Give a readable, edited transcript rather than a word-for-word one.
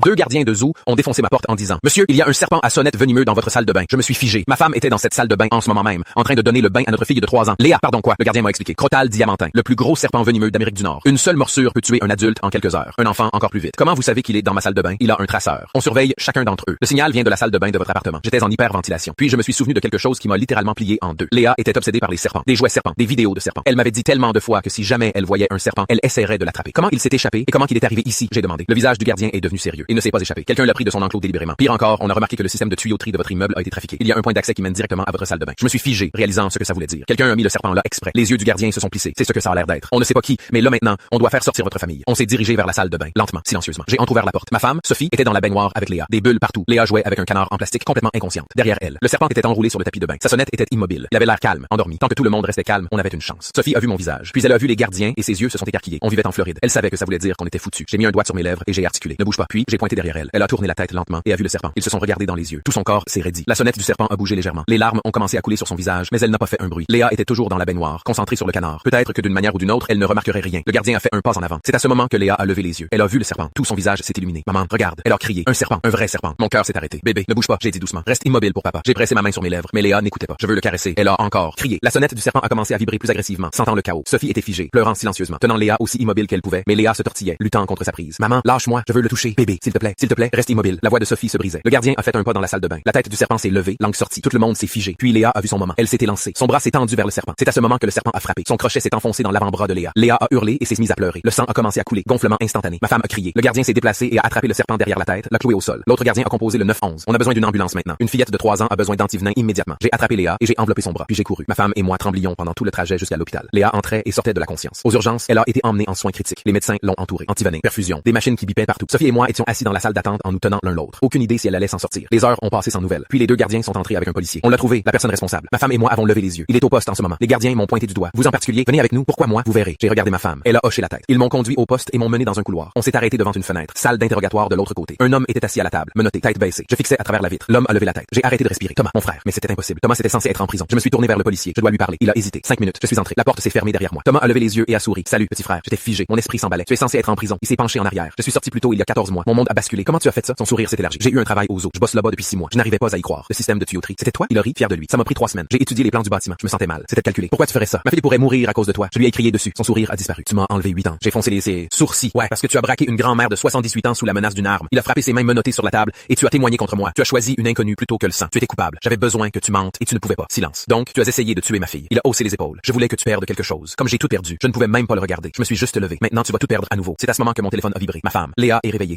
Deux gardiens de zoo ont défoncé ma porte en disant « Monsieur, il y a un serpent à sonnette venimeux dans votre salle de bain. » Je me suis figé. Ma femme était dans cette salle de bain en ce moment même, en train de donner le bain à notre fille de 3 ans. Léa, pardon quoi? Le gardien m'a expliqué. Crotal diamantin, le plus gros serpent venimeux d'Amérique du Nord. Une seule morsure peut tuer un adulte en quelques heures. Un enfant encore plus vite. Comment vous savez qu'il est dans ma salle de bain? Il a un traceur. On surveille chacun d'entre eux. Le signal vient de la salle de bain de votre appartement. J'étais en hyperventilation. Puis je me suis souvenu de quelque chose qui m'a littéralement plié en deux. Léa était obsédée par les serpents, des jouets serpents, des vidéos de serpents. Elle m'avait dit tellement de fois que si jamais elle voyait un serpent, elle essaierait de l'attraper. Comment il s'est échappé et comment il est arrivé ici? J'ai demandé. Le visage du gardien est devenu sérieux. Il ne s'est pas échappé. Quelqu'un l'a pris de son enclos délibérément. Pire encore, on a remarqué que le système de tuyauterie de votre immeuble a été trafiqué. Il y a un point d'accès qui mène directement à votre salle de bain. Je me suis figé, réalisant ce que ça voulait dire. Quelqu'un a mis le serpent là exprès. Les yeux du gardien se sont plissés. C'est ce que ça a l'air d'être. On ne sait pas qui, mais là maintenant, on doit faire sortir votre famille. On s'est dirigé vers la salle de bain, lentement, silencieusement. J'ai entrouvert la porte. Ma femme, Sophie, était dans la baignoire avec Léa. Des bulles partout. Léa jouait avec un canard en plastique complètement inconsciente. Derrière elle, le serpent était enroulé sur le tapis de bain. Sa sonnette était immobile. Il avait l'air calme, endormi. Tant que tout le monde restait calme, on avait une chance. Sophie a vu mon visage. Puis elle a vu les gardiens et ses yeux se sont écarquillés. On vivait en Floride. Elle savait que ça voulait dire qu'on était foutus. J'ai mis un doigt sur mes lèvres et j'ai articulé. Ne bouge pas. Puis j'ai pointé derrière elle. Elle a tourné la tête lentement et a vu le serpent. Ils se sont regardés dans les yeux. Tout son corps s'est raidi. La sonnette du serpent a bougé légèrement. Les larmes ont commencé à couler sur son visage, mais elle n'a pas fait un bruit. Léa était toujours dans la baignoire, concentrée sur le canard. Peut-être que d'une manière ou d'une autre, elle ne remarquerait rien. Le gardien a fait un pas en avant. C'est à ce moment que Léa a levé les yeux. Elle a vu le serpent. Tout son visage s'est illuminé. Maman, regarde. Elle a crié. Un serpent. Un vrai serpent. Mon cœur s'est arrêté. Bébé, ne bouge pas. J'ai dit doucement. Reste immobile pour papa. J'ai pressé ma main sur mes lèvres, mais Léa n'écoutait pas. Je veux le caresser. Elle a encore crié. La sonnette du serpent a commencé à vibrer plus agressivement, sentant le chaos. Sophie était figée, pleurant silencieusement, tenant Léa aussi immobile qu'elle pouvait, mais Léa se tortillait, luttant contre sa prise. Maman, lâche-moi. Je veux le toucher. Bébé, s'il te plaît, reste immobile. La voix de Sophie se brisait. Le gardien a fait un pas dans la salle de bain. La tête du serpent s'est levée, langue sortie. Tout le monde s'est figé. Puis Léa a vu son moment. Elle s'est élancée. Son bras s'est tendu vers le serpent. C'est à ce moment que le serpent a frappé. Son crochet s'est enfoncé dans l'avant-bras de Léa. Léa a hurlé et s'est mise à pleurer. Le sang a commencé à couler. Gonflement instantané. Ma femme a crié. Le gardien s'est déplacé et a attrapé le serpent derrière la tête, l'a cloué au sol. L'autre gardien a composé le 911. On a besoin d'une ambulance maintenant. Une fillette de 3 ans a besoin d'antivenin immédiatement. J'ai attrapé Léa et j'ai enveloppé son bras. Puis j'ai couru. Ma femme et moi tremblions pendant tout le trajet jusqu'à l'hôpital. Léa entrait et sortait de la conscience. Aux urgences, elle a été emmenée en soins critiques. Les médecins l'ont entourée. Antivenin, perfusion, des machines qui bipaient partout. Sophie et moi étions assis dans la salle d'attente en nous tenant l'un l'autre. Aucune idée si elle allait s'en sortir. Les heures ont passé sans nouvelles. Puis les deux gardiens sont entrés avec un policier. On l'a trouvé, la personne responsable. Ma femme et moi avons levé les yeux. Il est au poste en ce moment. Les gardiens m'ont pointé du doigt. Vous en particulier, venez avec nous. Pourquoi moi? Vous verrez. J'ai regardé ma femme. Elle a hoché la tête. Ils m'ont conduit au poste et m'ont mené dans un couloir. On s'est arrêté devant une fenêtre. Salle d'interrogatoire de l'autre côté. Un homme était assis à la table, menotté, tête baissée. Je fixais à travers la vitre. L'homme a levé la tête. J'ai arrêté de respirer. Thomas, mon frère. Mais c'était impossible. Thomas était censé être en prison. Je me suis tourné vers le policier. Je dois lui parler. Il a hésité. 5 minutes. Je suis entré. La porte s'est fermée derrière moi. Thomas a levé les yeux et a souri. Salut, petit frère. J'étais figé. Mon esprit s'emballait. Tu es censé être en prison. Il s'est penché en arrière. Je suis sorti plus tôt il y a 14 mois. Mon monde a basculé. Comment tu as fait ça? Son sourire s'est élargi. J'ai eu un travail au zoo. Je bosse là-bas depuis 6 mois. Je n'arrivais pas à y croire. Le système de tuyauterie. C'était toi? Il a ri, fier de lui. Ça m'a pris 3 semaines. J'ai étudié les plans du bâtiment. Je me sentais mal. C'était calculé. Pourquoi tu ferais ça? Ma fille pourrait mourir à cause de toi. Je lui ai crié dessus. Son sourire a disparu. Tu m'as enlevé 8 ans. J'ai foncé ses sourcils. Ouais, parce que tu as braqué une grand-mère de 78 ans sous la menace d'une arme. Il a frappé ses mains menottées sur la table et tu as témoigné contre moi. Tu as choisi une inconnue plutôt que le sang. Tu étais coupable. J'avais besoin que tu mentes et tu ne pouvais pas. Silence. Donc, tu as essayé de tuer ma fille. Il a haussé les épaules. Je voulais que tu perdes quelque chose. Comme j'ai tout perdu, je ne pouvais même pas le regarder. Je me suis juste levé. Maintenant, tu vas tout perdre à nouveau. C'est à ce moment que mon téléphone a vibré. Ma femme, Léa, est réveillée.